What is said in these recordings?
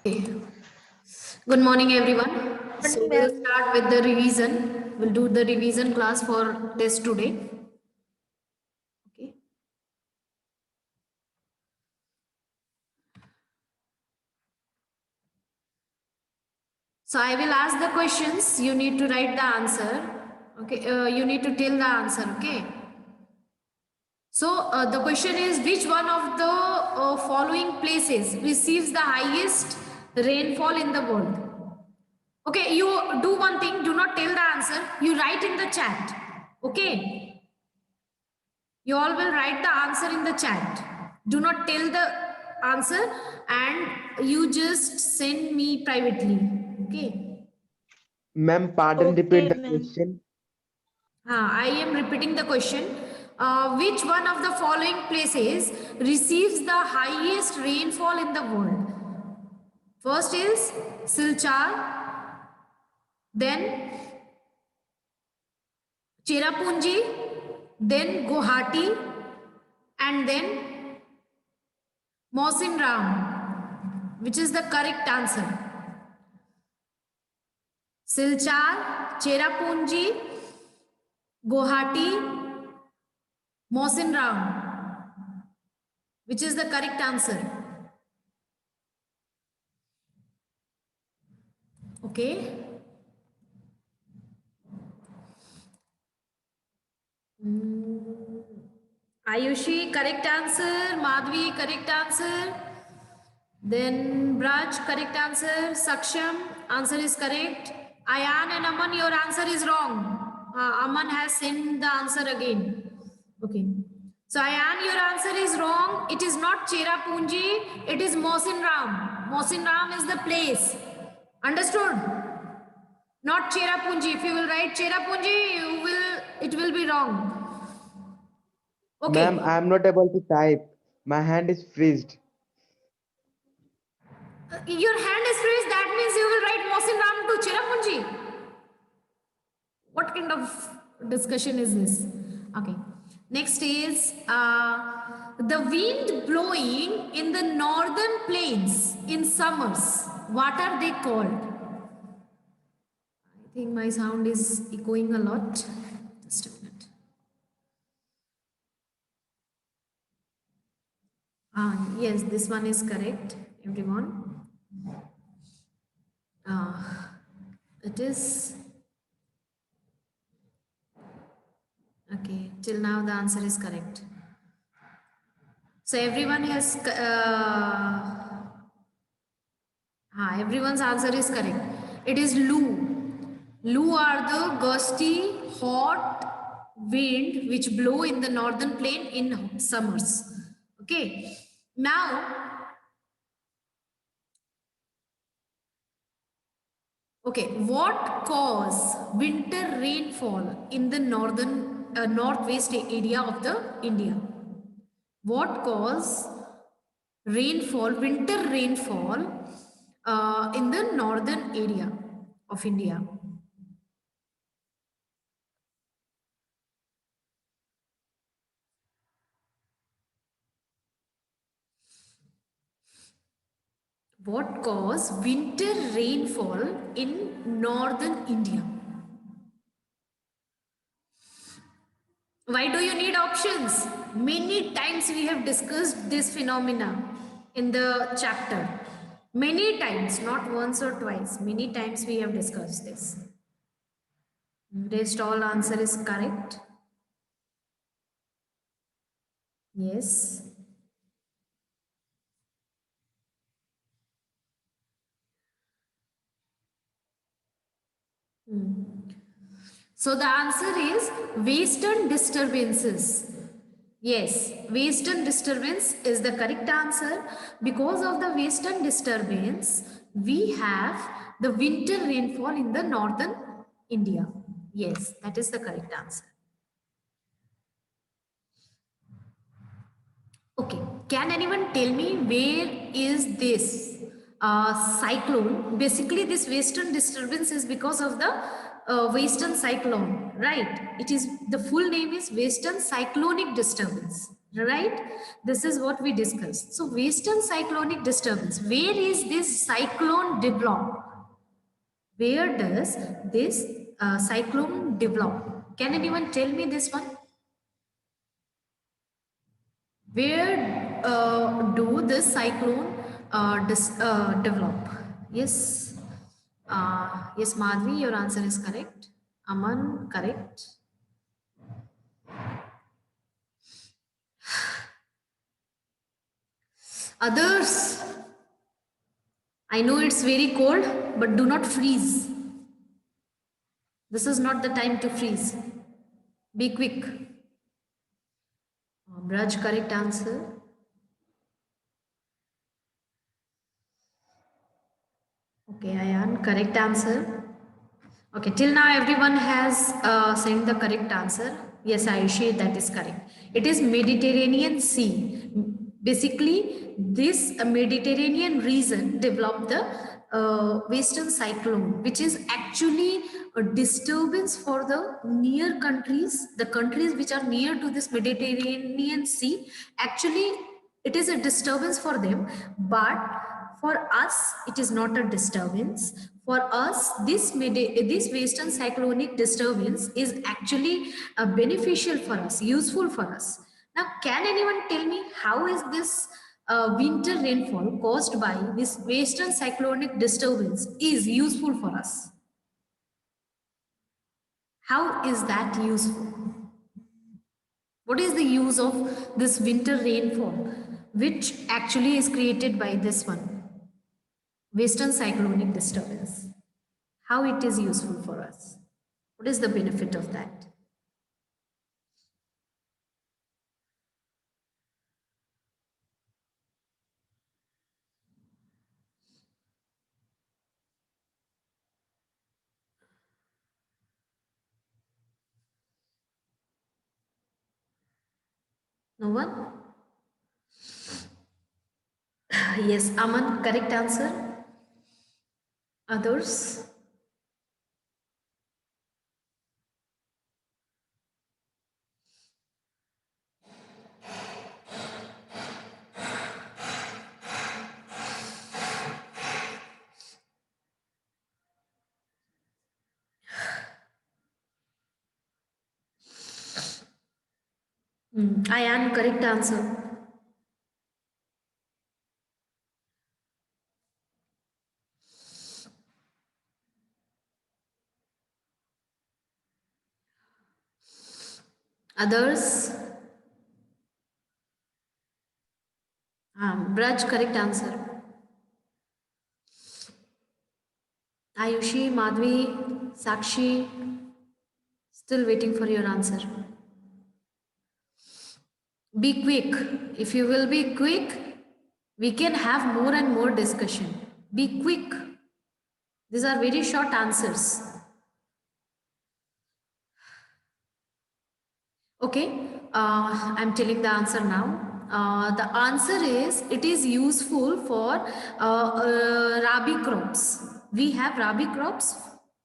Okay. Good morning, everyone. So Morning, we'll ma'am. start with the revision. We'll do the revision class for test today. Okay. So I will ask the questions. You need to write the answer. Okay. You need to tell the answer. Okay. So the question is, which one of the following places receives the highest rainfall in the world? Okay, you do one thing, do not tell the answer. You write in the chat. Okay. You all will write the answer in the chat. Do not tell the answer and you just send me privately. Okay. Ma'am, pardon, repeat Okay, the ma'am. question. I am repeating the question. Which one of the following places receives the highest rainfall in the world? First is Silchar, then Cherrapunji, then Guwahati, and then Mawsim Ram. Which is the correct answer? Silchar, Cherrapunji, Guwahati, Mawsim Ram. Which is the correct answer? Okay. Ayushi, correct answer. Madhvi, correct answer. Then Braj, correct answer. Saksham, answer is correct. Ayan and Aman, your answer is wrong. Aman has sent the answer again. Okay. So Ayan, your answer is wrong. It is not Cherrapunji, it is Mawsim Ram. Mawsim Ram is the place. Understood? Not Cherrapunji. If you will write Cherrapunji, it will be wrong. Ma'am, Okay. I am not able to type. My hand is freezed. Your hand is raised, that means you will write Mawsim Ram to Cherrapunji. What kind of discussion is this? Okay. Next is the wind blowing in the northern plains in summers. What are they called? I think my sound is echoing a lot. Just a minute. Yes, this one is correct, everyone. It is okay. Till now, the answer is correct. So everyone has everyone's answer is correct. It is Lu. Lu are the gusty, hot wind which blow in the northern plain in summers. Okay. Now, okay, what cause winter rainfall in the northern northwest area of the India? What cause winter rainfall in the northern area of India? What cause winter rainfall in northern India? Why do you need options? Many times we have discussed this phenomena in the chapter. Many times, not once or twice. Many times we have discussed this. Rest all answer is correct. Yes. So the answer is western disturbances. Yes, western disturbance is the correct answer. Because of the western disturbance, we have the winter rainfall in the northern India. Yes, that is the correct answer. Okay, can anyone tell me where is this cyclone? Basically, this western disturbance is because of the western cyclone, right? It is the full name is western cyclonic disturbance, right? This is what we discussed. So western cyclonic disturbance, where is this cyclone develop? Where does this cyclone develop? Can anyone tell me this one? Where do this cyclone develop? Yes. Yes, Madhvi, your answer is correct. Aman, correct. Others, I know it's very cold, but do not freeze. This is not the time to freeze. Be quick. Braj, correct answer. Okay, Ayan, correct answer. Okay, till now everyone has sent the correct answer. Yes, Ayushi, that is correct. It is Mediterranean Sea. Basically, this Mediterranean region developed the western cyclone, which is actually a disturbance for the near countries, the countries which are near to this Mediterranean Sea. Actually, it is a disturbance for them, but for us, it is not a disturbance. For us, this western cyclonic disturbance is actually beneficial for us, useful for us. Now, can anyone tell me how is this winter rainfall caused by this western cyclonic disturbance is useful for us? How is that useful? What is the use of this winter rainfall, which actually is created by this one? Western cyclonic disturbance. How it is useful for us? What is the benefit of that? No one? Yes, Aman, correct answer. Others? I am correct answer. Others? Braj, correct answer. Ayushi, Madhvi, Sakshi, still waiting for your answer. Be quick. If you will be quick, we can have more and more discussion. Be quick. These are very short answers. Okay, I'm telling the answer now. The answer is it is useful for rabi crops. We have rabi crops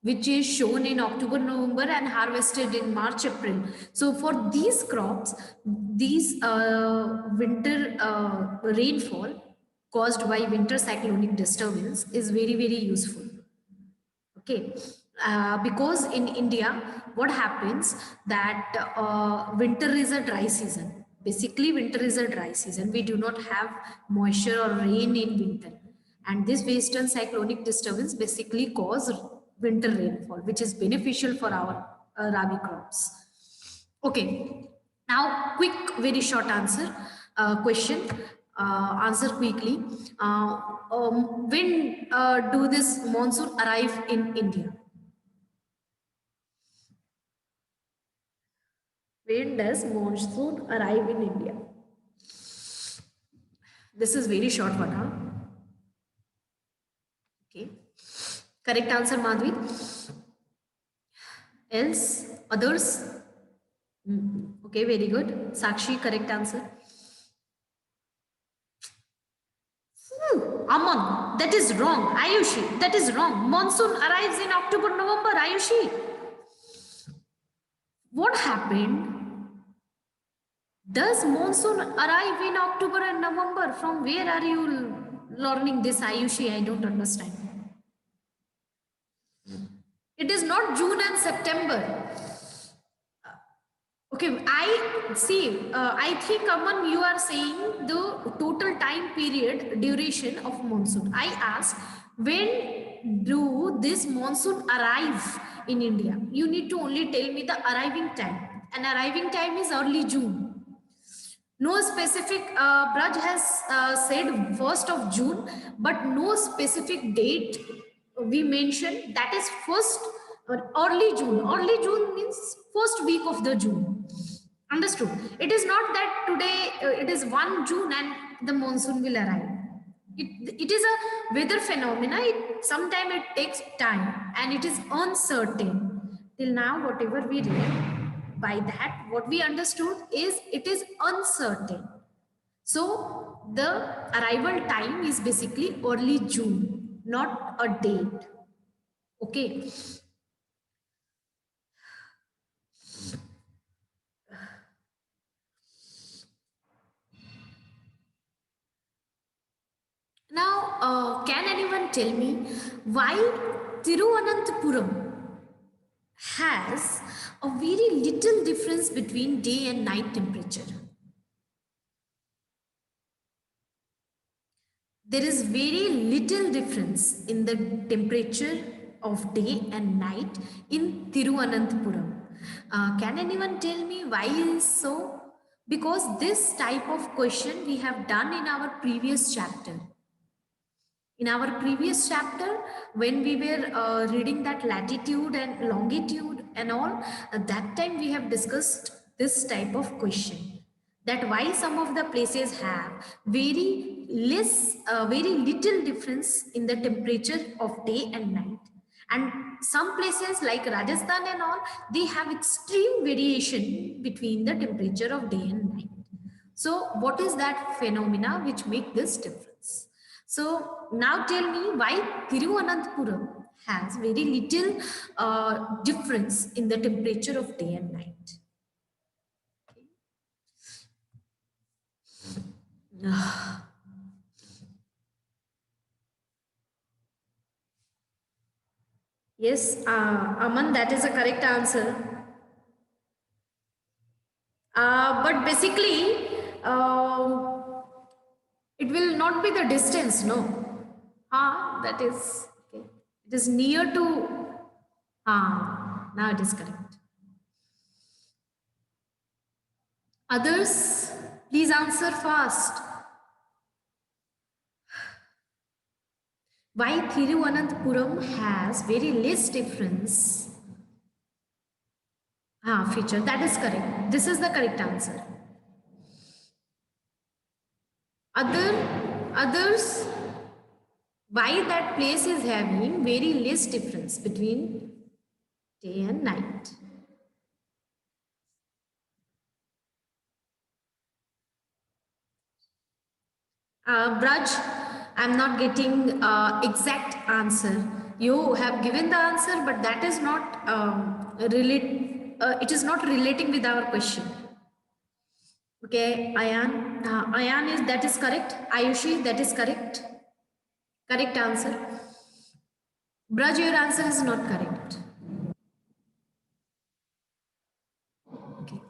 which is shown in October, November and harvested in March, April. So for these crops, these winter rainfall caused by winter cyclonic disturbance is very, very useful. Okay, because in India, what happens that winter is a dry season. Basically, winter is a dry season. We do not have moisture or rain in winter, and this western cyclonic disturbance basically cause winter rainfall, which is beneficial for our rabi crops. Okay, now quick, very short answer question. Answer quickly. When do this monsoon arrive in India? When does monsoon arrive in India? This is very short one, huh? Okay. Correct answer, Madhvi. Else, others? Okay, very good. Sakshi, correct answer. Aman, that is wrong. Ayushi, that is wrong. Monsoon arrives in October, November. Ayushi. What happened Does monsoon arrive in October and November? From where are you learning this, Ayushi? I don't understand. It is not June and September. Okay, I see. I think, Aman, you are saying the total time period duration of monsoon. I ask, when do this monsoon arrive in India? You need to only tell me the arriving time. And arriving time is early June. No specific, Braj has said 1st of June, but no specific date we mentioned. That is first, early June. Early June means first week of the June. Understood? It is not that today it is 1 June and the monsoon will arrive. It is a weather phenomena. Sometimes it takes time and it is uncertain. Till now, whatever we read, by that what we understood is it is uncertain. So the arrival time is basically early June, not a date. Okay. Now, can anyone tell me why Tiruvananthapuram has a very little difference between day and night temperature? There is very little difference in the temperature of day and night in Tiruvananthapuram. Can anyone tell me why is so? Because this type of question we have done in our previous chapter. In our previous chapter, when we were reading that latitude and longitude and all, at that time we have discussed this type of question, that why some of the places have very little difference in the temperature of day and night. And some places like Rajasthan and all, they have extreme variation between the temperature of day and night. So what is that phenomena which make this difference? So now tell me why Thiruvananthapuram has very little difference in the temperature of day and night. Yes, Aman, that is a correct answer. But basically, it will not be the distance, no. That is, okay. It is near to, now it is correct. Others, please answer fast. Why Thiruvananthapuram has very less difference? Feature, that is correct. This is the correct answer. Others, why that place is having very less difference between day and night? Braj, I'm not getting exact answer. You have given the answer, but that is not it is not relating with our question. Okay, Ayan. Ayan, that is correct. Ayushi, that is correct. Correct answer. Braj, your answer is not correct. Okay.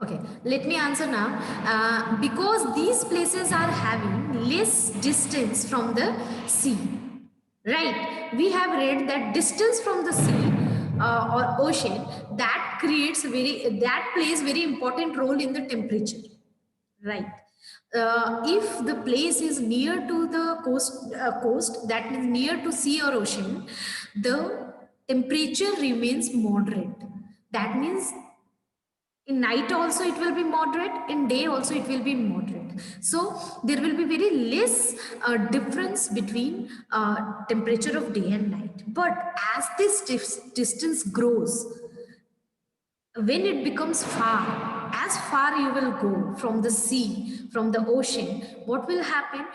Okay, let me answer now. Because these places are having less distance from the sea, right? We have read that distance from the sea or ocean, that plays very important role in the temperature, right? If the place is near to the coast, that is near to sea or ocean, the temperature remains moderate. That means in night also it will be moderate, in day also it will be moderate. So there will be very less difference between temperature of day and night. But as this distance grows, when it becomes far, as far you will go from the sea, from the ocean, what will happen?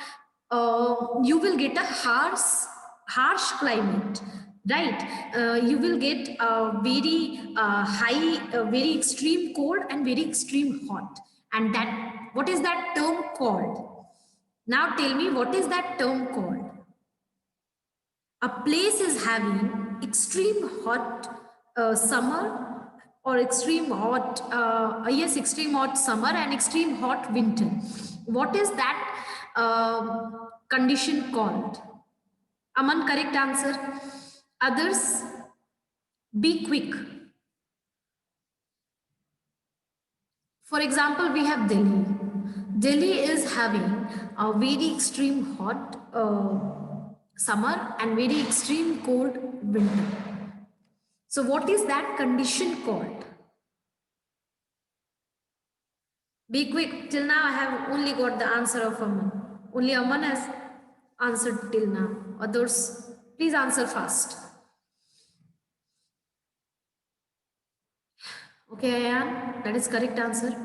You will get a harsh climate. right? You will get a very high, very extreme cold and very extreme hot. And that, what is that term called? Now tell me, what is that term called? A place is having extreme hot summer or extreme hot, yes, extreme hot summer and extreme hot winter. What is that condition called? Aman, correct answer. Others, be quick. For example, we have Delhi. Delhi is having a very extreme hot summer and very extreme cold winter. So what is that condition called? Be quick. Till now I have only got the answer of Aman. Only Aman has answered till now. Others, please answer fast. Okay, Ayan, that is correct answer.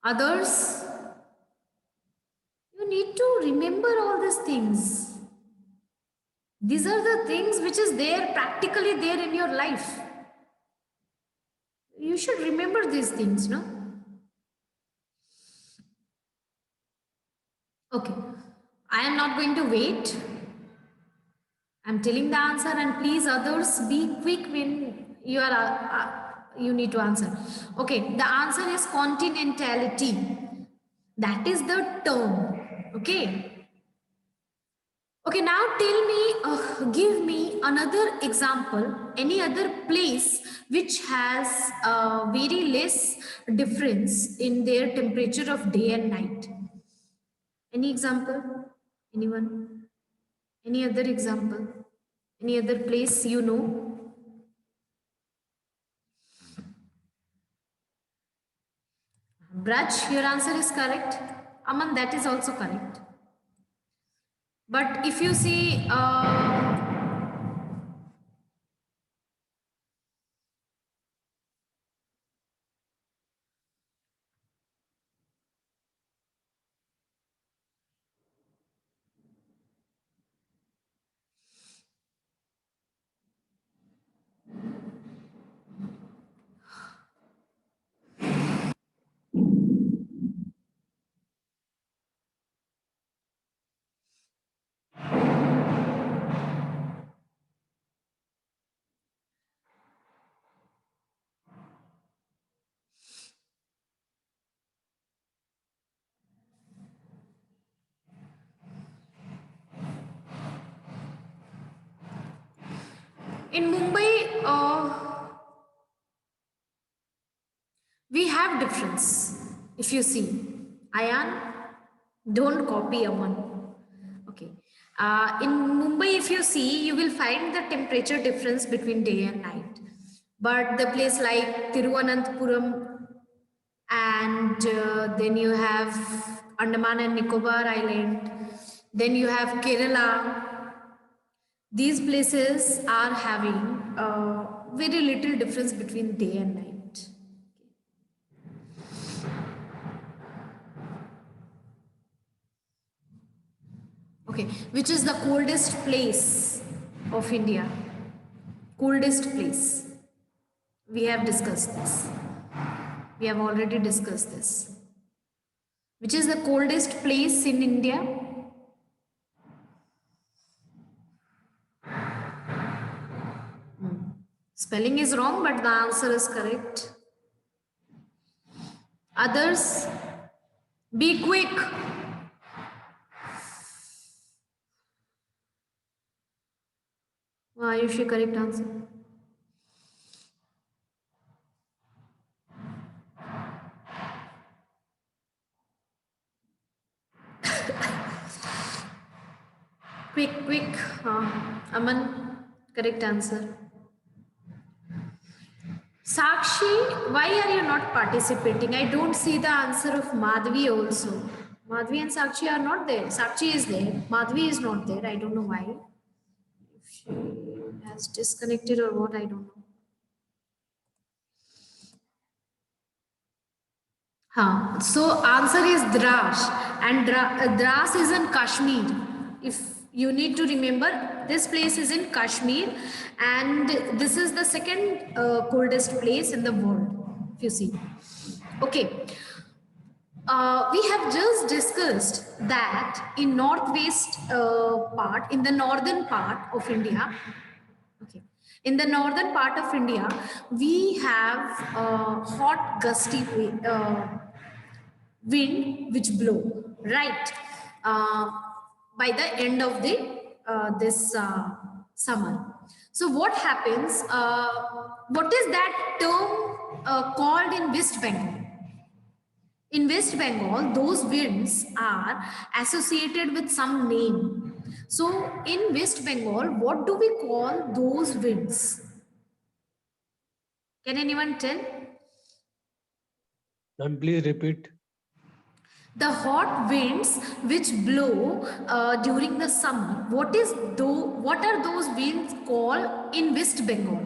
Others, you need to remember all these things. These are the things which is there, practically there in your life. You should remember these things, no? Okay, I am not going to wait. I'm telling the answer, and please others be quick when you are you need to answer. Okay, the answer is continentality. That is the term. Okay. Okay, now tell me, give me another example, any other place which has very less difference in their temperature of day and night. Any example? Anyone? Any other example? Any other place you know? Braj, your answer is correct. Aman, that is also correct. But if you see, in Mumbai, we have difference. If you see, Ayan, don't copy Aman. Okay. In Mumbai, if you see, you will find the temperature difference between day and night. But the place like Tiruvananthapuram, and then you have Andaman and Nicobar Island, then you have Kerala. These places are having very little difference between day and night. Okay, which is the coldest place of India? Coldest place. We have discussed this. We have already discussed this. Which is the coldest place in India? Spelling is wrong, but the answer is correct. Others, be quick. Ayushi, correct answer. Quick. Aman, correct answer. Sakshi, why are you not participating? I don't see the answer of Madhvi also. Madhvi and Sakshi are not there. Sakshi is there. Madhvi is not there. I don't know why. If she has disconnected or what, I don't know. So answer is Drash, and Dras is in Kashmir. If You need to remember this place is in Kashmir, and this is the second coldest place in the world, if you see. Okay. We have just discussed that in northwest part, in the northern part of India, okay, in the northern part of India, we have hot gusty wind which blow, right? Uh, by the end of the this summer. So what happens? What is that term called in West Bengal? In West Bengal, those winds are associated with some name. So, in West Bengal, what do we call those winds? Can anyone tell? Ma'am, please repeat. The hot winds which blow during the summer. What are those winds called in West Bengal?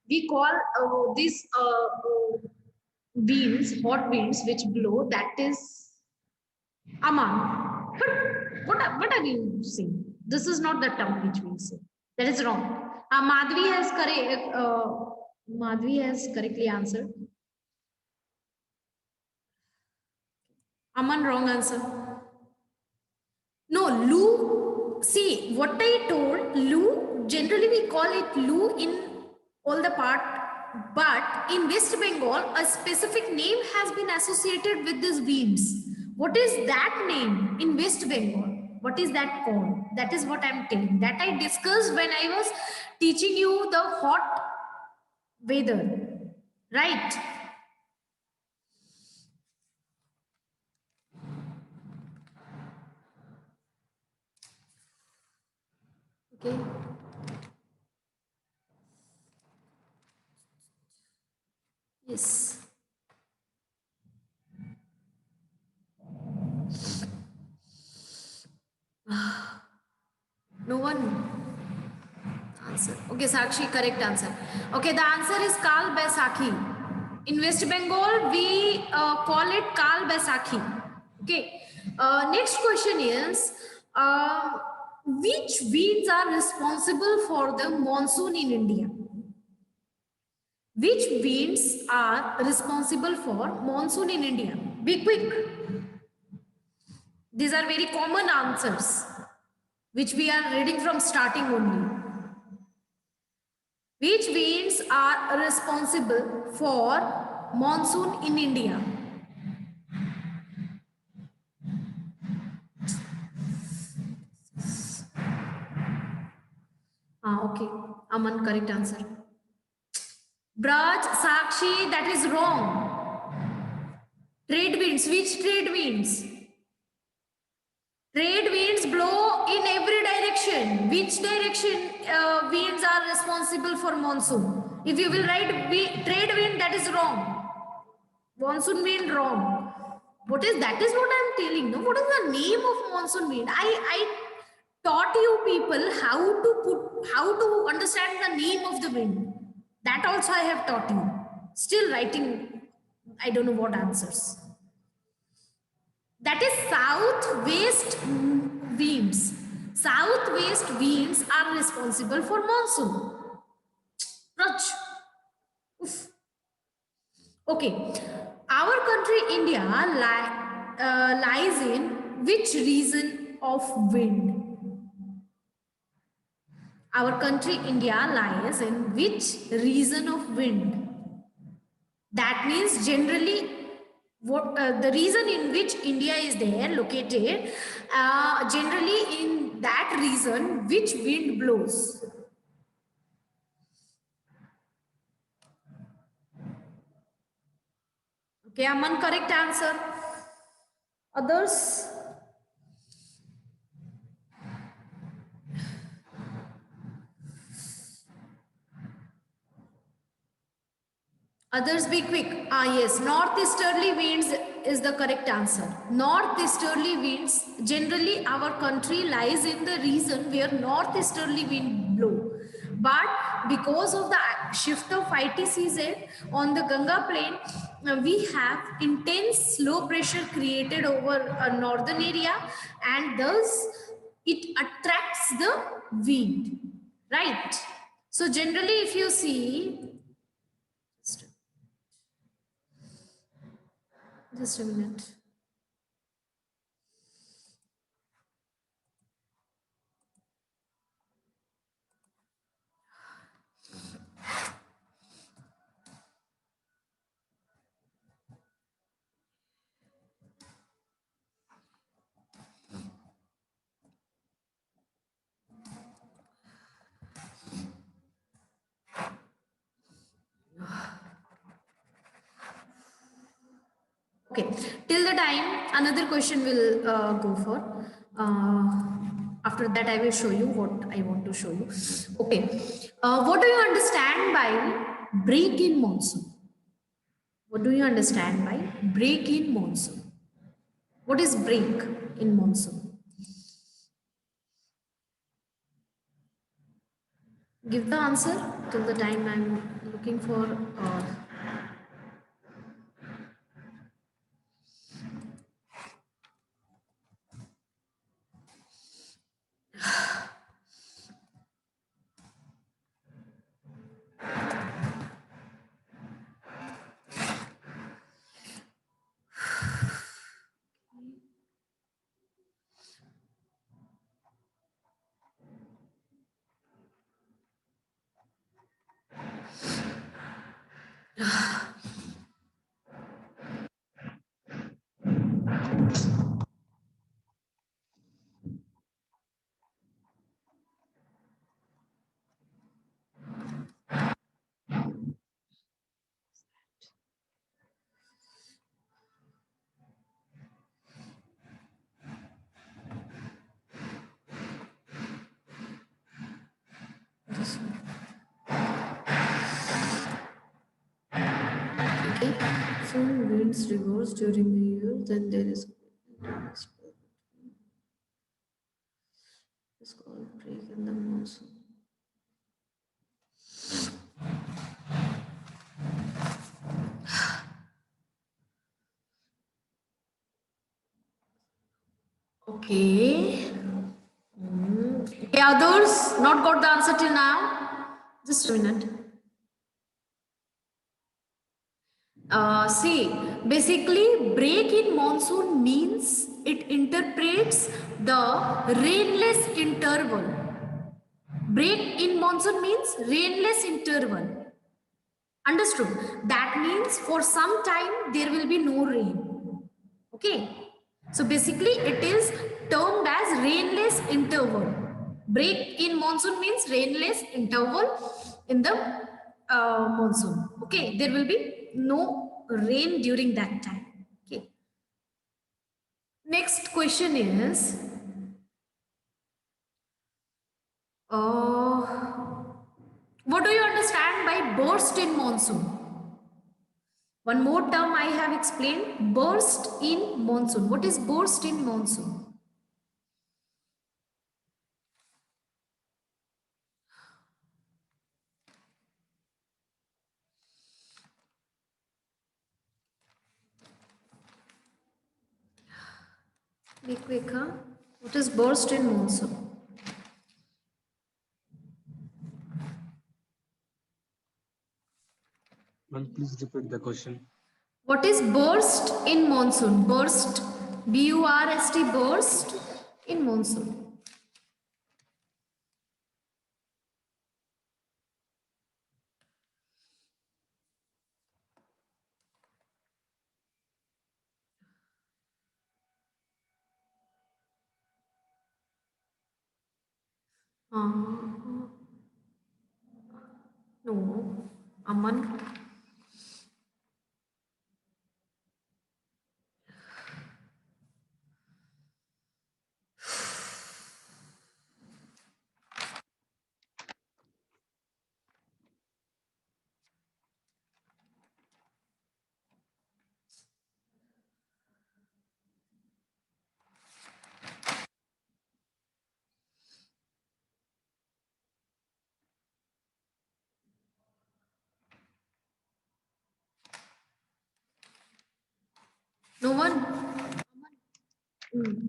We call these winds, hot winds which blow, that is Aman. But what are you saying? This is not the term which we say. That is wrong. Madhvi has correctly answered. Aman, wrong answer. No, Lu. See, what I told, Lu, generally we call it Lu in all the part, but in West Bengal, a specific name has been associated with these winds. What is that name in West Bengal? What is that called? That is what I'm telling. That I discussed when I was teaching you the hot weather, right? Okay. Yes. No one answer. Okay, Sakshi, correct answer. Okay, the answer is Kal Baisakhi. In West Bengal, we call it Kal Baisakhi. Okay. Next question is, which winds are responsible for the monsoon in India? Which winds are responsible for monsoon in India? Be quick. These are very common answers, which we are reading from starting only. Which winds are responsible for monsoon in India? Okay. Aman, correct answer. Braj, Sakshi, that is wrong. Trade winds. Which trade winds? Trade winds blow in every direction. Which direction winds are responsible for monsoon? If you will write trade wind, that is wrong. Monsoon wind, wrong. What is that? Is what I am telling. No, what is the name of monsoon wind? I taught you people how to understand the name of the wind. That also I have taught you. Still writing, I don't know what answers. That is southwest winds. Southwest winds are responsible for monsoon. Raj. Oof. Okay. Our country, India, lies in which region of wind? Our country, India, lies in which region of wind? That means generally what the reason in which India is there located, generally in that region which wind blows. Okay, Aman, correct answer. Others? Others be quick. Yes, northeasterly winds is the correct answer. Northeasterly winds, generally our country lies in the region where northeasterly wind blow. But because of the shift of ITCZ on the Ganga plain, we have intense low pressure created over a northern area, and thus it attracts the wind, right? So generally if you see, just a minute. Okay, till the time another question will go for. After that, I will show you what I want to show you. Okay, what do you understand by break in monsoon? What do you understand by break in monsoon? What is break in monsoon? Give the answer till the time I'm looking for. Okay, so winds reverse during the year, then there is it's called break in the monsoon. Okay. Okay, others not got the answer till now. Just a minute. See, basically, break in monsoon means it interprets the rainless interval. Break in monsoon means rainless interval. Understood? That means for some time there will be no rain. Okay. So basically, it is termed as rainless interval. Break in monsoon means rainless interval in the monsoon. Okay. There will be no rain during that time. Okay. Next question is, what do you understand by burst in monsoon? One more term I have explained, burst in monsoon. What is burst in monsoon? Be quick, huh? What is burst in monsoon? Please repeat the question. What is burst in monsoon? Burst, B-U-R-S-T, burst in monsoon. No, Aman. No one? Hmm.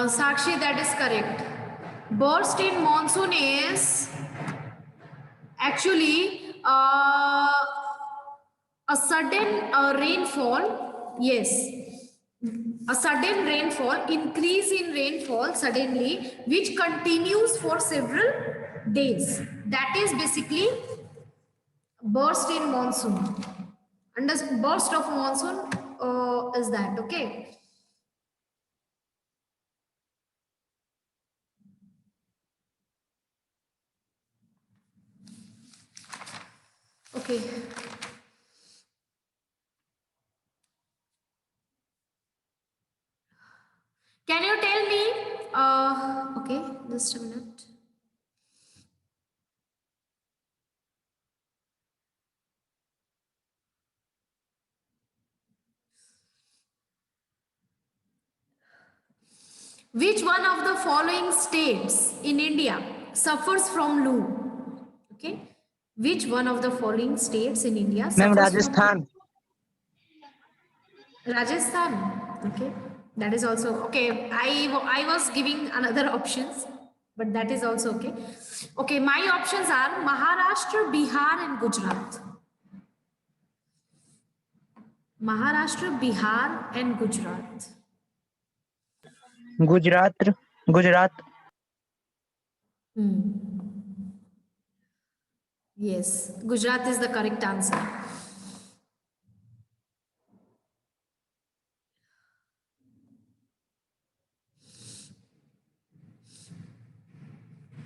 Sakshi, that is correct. Burst in monsoon is actually a sudden rainfall. Yes, a sudden rainfall, increase in rainfall suddenly, which continues for several days. That is basically burst in monsoon. And the burst of monsoon is that, okay? Okay. Can you tell me? Okay, just a minute. Which one of the following states in India suffers from loo? Okay. Which one of the following states in India Ma'am, suffers from Rajasthan. Rajasthan? Okay. That is also okay. I was giving another options, but that is also okay. Okay, my options are Maharashtra, Bihar, and Gujarat. Maharashtra, Bihar, and Gujarat. Gujarat. Gujarat. Yes, Gujarat is the correct answer.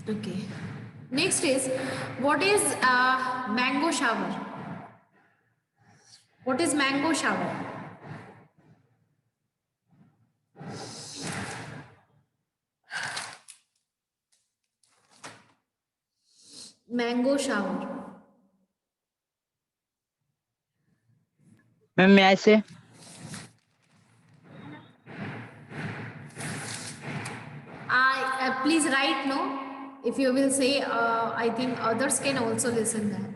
Okay. Next is, what is mango shower? What is mango shower? Mango shower. Ma'am, may I say? Please write no. If you will say, I think others can also listen that.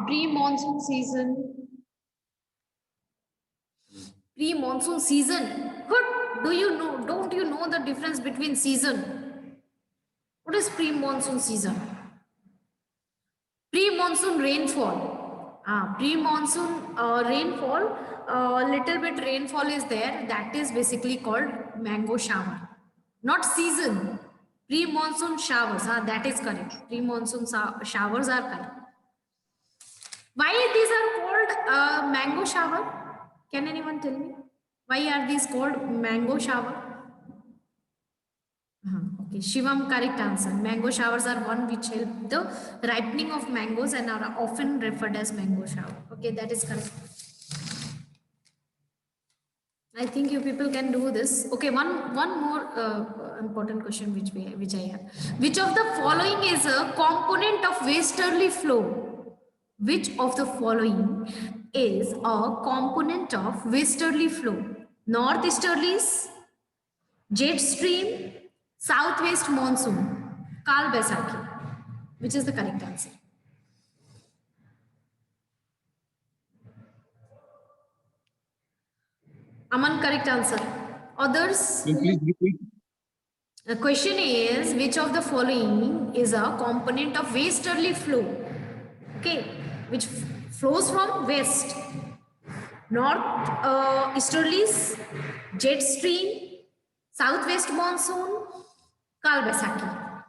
Pre-monsoon season. Pre-monsoon season. What do you know? Don't you know the difference between season? What is pre-monsoon season? Pre-monsoon rainfall. Pre-monsoon rainfall, little bit rainfall is there. That is basically called mango shower. Not season. Pre-monsoon showers. That is correct. Pre-monsoon showers are correct. Why these are called mango shower? Can anyone tell me? Why are these called mango shower? Okay, Shivam, correct answer. Mango showers are one which help the ripening of mangoes and are often referred as mango shower. Okay, that is correct. I think you people can do this. Okay, one more important question which I have. Which of the following is a component of westerly flow? Which of the following is a component of westerly flow? Northeasterlies, jet stream, southwest monsoon, Kal Baisakhi. Which is the correct answer? Aman, correct answer. Others? Can you please repeat? The question is, which of the following is a component of westerly flow? Okay, which flows from west, north easterlies, jet stream, southwest monsoon, Kalbasaki.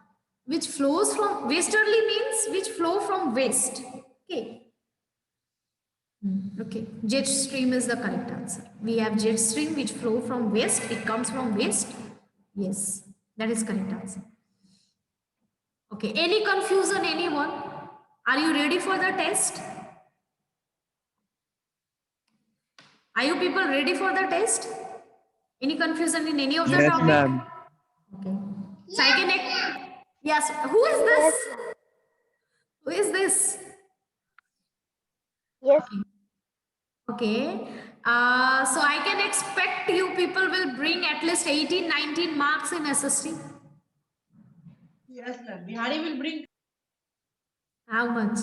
Which flows from westerly means which flow from west. Okay. Okay, jet stream is the correct answer. We have jet stream which flow from west. It comes from west. Yes, that is correct answer. Okay, any confusion, anyone? Are you ready for the test? Are you people ready for the test? Any confusion in any of the Yes, topic? ma'am. Okay. So I can. Yes. Who is this? Who is this? Yes. Okay. So I can expect you people will bring at least 18, 19 marks in SST. Yes, ma'am. Bihari will bring. How much?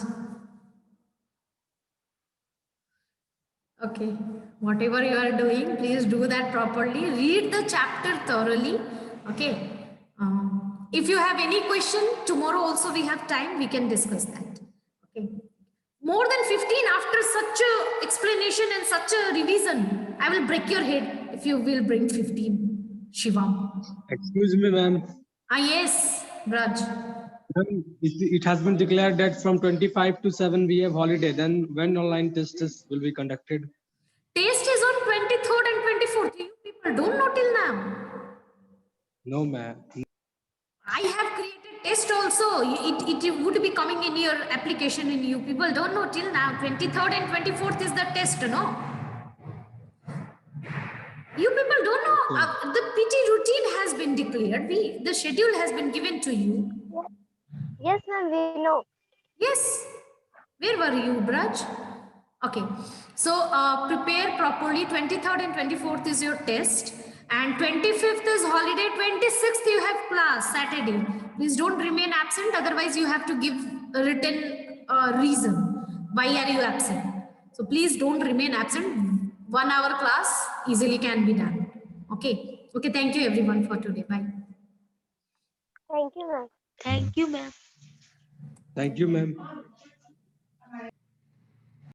Okay. Whatever you are doing, please do that properly. Read the chapter thoroughly. Okay. If you have any question, tomorrow also we have time, we can discuss that. Okay. More than 15 after such a explanation and such a revision, I will break your head if you will bring 15. Shivam. Excuse me, ma'am. Yes, Braj. Ma'am, it has been declared that from 25 to 7 we have holiday. Then when online tests will be conducted? Test is on 23rd and 24th. You people don't know till now. No, ma'am. I have created test also. It would be coming in your application and you people don't know till now. 23rd and 24th is the test, no? You people don't know. The PT routine has been declared. The schedule has been given to you. Yes, ma'am, we know. Yes. Where were you, Braj? Okay. So prepare properly. 23rd and 24th is your test. And 25th is holiday. 26th you have class, Saturday. Please don't remain absent. Otherwise you have to give a written reason. Why are you absent? So please don't remain absent. 1 hour class easily can be done. Okay. Okay. Thank you everyone for today. Bye. Thank you, ma'am. Thank you, ma'am. Thank you, ma'am.